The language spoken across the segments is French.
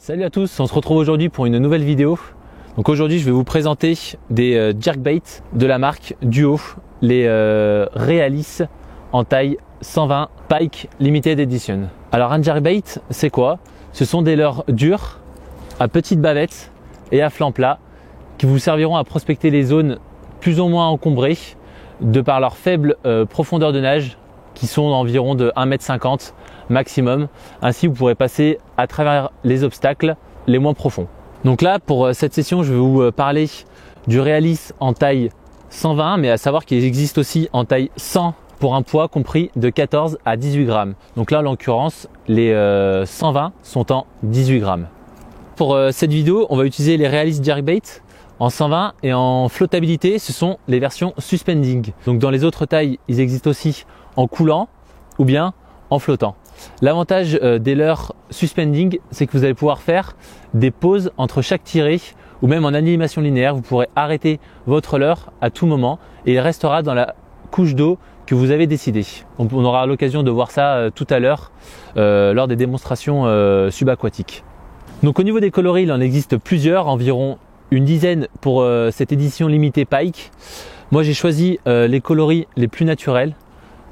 Salut à tous, on se retrouve aujourd'hui pour une nouvelle vidéo. Donc aujourd'hui je vais vous présenter des jerkbaits de la marque Duo, les Realis en taille 120 Pike Limited Edition. Alors un jerkbait c'est quoi? Ce sont des leurres dures à petites bavettes et à flanc plat qui vous serviront à prospecter les zones plus ou moins encombrées de par leur faible profondeur de nage qui sont d'environ de 1,50 m maximum. Ainsi vous pourrez passer à travers les obstacles les moins profonds. Donc là pour cette session je vais vous parler du Realis en taille 120, mais à savoir qu'il existe aussi en taille 100 pour un poids compris de 14 à 18 grammes. Donc là en l'occurrence les 120 sont en 18 grammes. Pour cette vidéo on va utiliser les Realis jerkbait en 120 et en flottabilité ce sont les versions suspending. Donc dans les autres tailles ils existent aussi en coulant ou bien en flottant. L'avantage des leurres suspending, c'est que vous allez pouvoir faire des pauses entre chaque tirée ou même en animation linéaire. Vous pourrez arrêter votre leurre à tout moment et il restera dans la couche d'eau que vous avez décidé. On aura l'occasion de voir ça tout à l'heure lors des démonstrations subaquatiques. Donc au niveau des coloris, il en existe plusieurs, environ une dizaine pour cette édition limitée Pike. Moi j'ai choisi les coloris les plus naturels,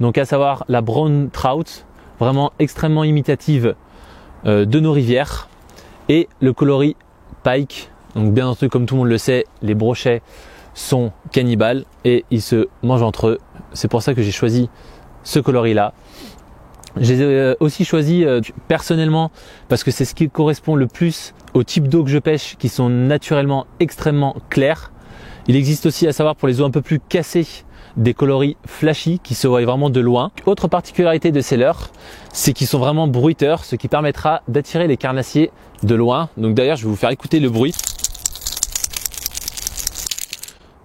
donc à savoir la brown trout, vraiment extrêmement imitative de nos rivières, et le coloris Pike. Donc bien entendu, comme tout le monde le sait, les brochets sont cannibales et ils se mangent entre eux. C'est pour ça que j'ai choisi ce coloris là. J'ai aussi choisi personnellement parce que c'est ce qui correspond le plus au type d'eau que je pêche, qui sont naturellement extrêmement clairs. Il existe aussi, à savoir pour les eaux un peu plus cassées, des coloris flashy qui se voient vraiment de loin. Autre particularité de ces leurres, c'est qu'ils sont vraiment bruiteurs, ce qui permettra d'attirer les carnassiers de loin. Donc d'ailleurs, je vais vous faire écouter le bruit.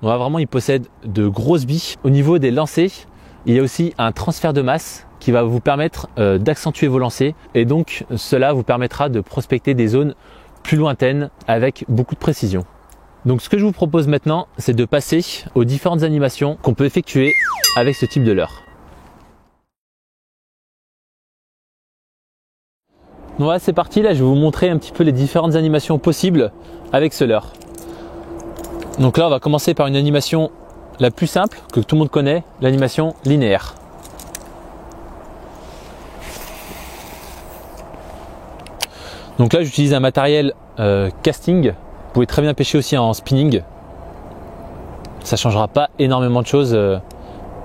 Donc vraiment, ils possèdent de grosses billes. Au niveau des lancers, il y a aussi un transfert de masse qui va vous permettre d'accentuer vos lancers, et donc cela vous permettra de prospecter des zones plus lointaines avec beaucoup de précision. Donc ce que je vous propose maintenant, c'est de passer aux différentes animations qu'on peut effectuer avec ce type de leurre. Donc voilà, c'est parti. Là je vais vous montrer un petit peu les différentes animations possibles avec ce leurre. Donc là on va commencer par une animation la plus simple que tout le monde connaît, l'animation linéaire. Donc là j'utilise un matériel casting. Vous pouvez très bien pêcher aussi en spinning. Ça ne changera pas énormément de choses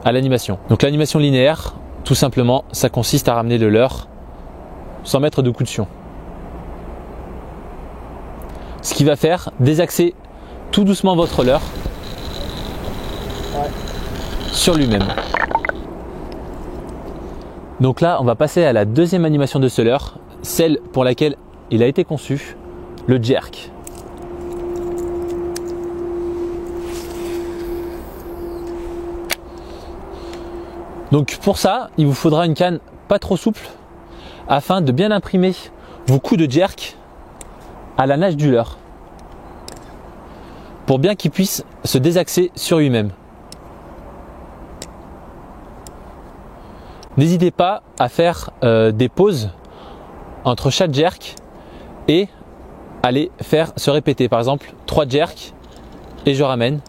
à l'animation. Donc l'animation linéaire, tout simplement, ça consiste à ramener le leurre sans mettre de coup de fion. Ce qui va faire désaxer tout doucement votre leurre sur lui-même. Donc là, on va passer à la deuxième animation de ce leurre, celle pour laquelle il a été conçu, le jerk. Donc pour ça, il vous faudra une canne pas trop souple afin de bien imprimer vos coups de jerk à la nage du leurre pour bien qu'il puisse se désaxer sur lui-même. N'hésitez pas à faire des pauses entre chaque jerk et à les faire se répéter. Par exemple, 3 jerks et je ramène,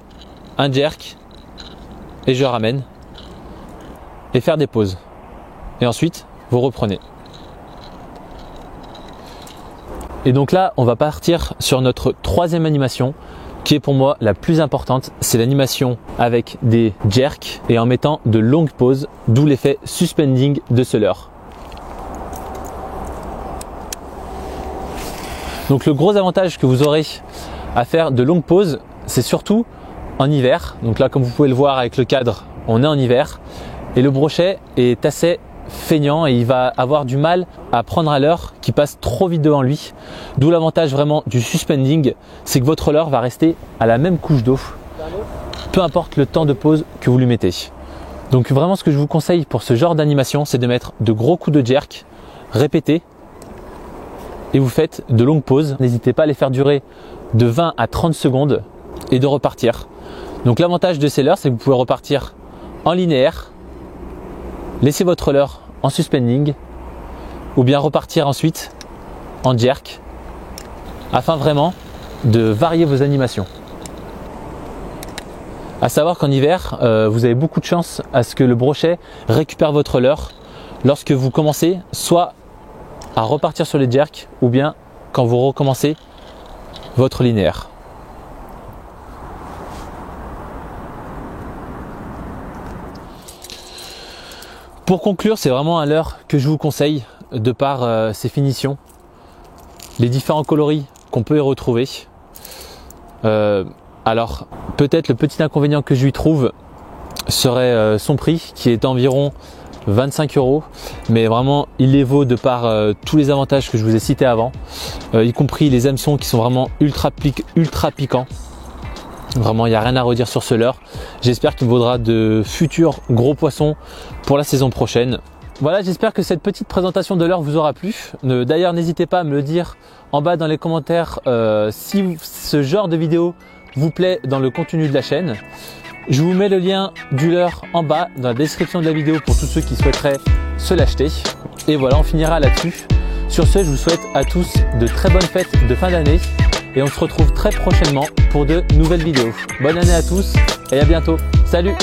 un jerk et je ramène, et faire des pauses. Et ensuite, vous reprenez. Et donc là, on va partir sur notre troisième animation qui est pour moi la plus importante. C'est l'animation avec des jerks et en mettant de longues pauses, d'où l'effet suspending de ce leurre. Donc le gros avantage que vous aurez à faire de longues pauses, c'est surtout en hiver. Donc là, comme vous pouvez le voir avec le cadre, on est en hiver. Et le brochet est assez feignant et il va avoir du mal à prendre un leurre qui passe trop vite devant lui. D'où l'avantage vraiment du suspending, c'est que votre leurre va rester à la même couche d'eau, peu importe le temps de pause que vous lui mettez. Donc vraiment ce que je vous conseille pour ce genre d'animation, c'est de mettre de gros coups de jerk répétés et vous faites de longues pauses. N'hésitez pas à les faire durer de 20 à 30 secondes et de repartir. Donc l'avantage de ces leurres, c'est que vous pouvez repartir en linéaire, laissez votre leurre en suspending ou bien repartir ensuite en jerk afin vraiment de varier vos animations. À savoir qu'en hiver, vous avez beaucoup de chance à ce que le brochet récupère votre leurre lorsque vous commencez soit à repartir sur les jerks ou bien quand vous recommencez votre linéaire. Pour conclure, c'est vraiment un leurre que je vous conseille de par ses finitions, les différents coloris qu'on peut y retrouver. Alors peut-être le petit inconvénient que je lui trouve serait son prix qui est environ 25 €, mais vraiment il les vaut de par tous les avantages que je vous ai cités avant, y compris les hameçons qui sont vraiment ultra piquants. Vraiment il n'y a rien à redire sur ce leurre. J'espère qu'il me vaudra de futurs gros poissons pour la saison prochaine. Voilà, j'espère que cette petite présentation de leurre vous aura plu. D'ailleurs n'hésitez pas à me le dire en bas dans les commentaires si ce genre de vidéo vous plaît dans le contenu de la chaîne. Je vous mets le lien du leurre en bas dans la description de la vidéo pour tous ceux qui souhaiteraient se l'acheter. Et voilà, on finira là-dessus. Sur ce, je vous souhaite à tous de très bonnes fêtes de fin d'année et on se retrouve très prochainement pour de nouvelles vidéos. Bonne année à tous et à bientôt. Salut!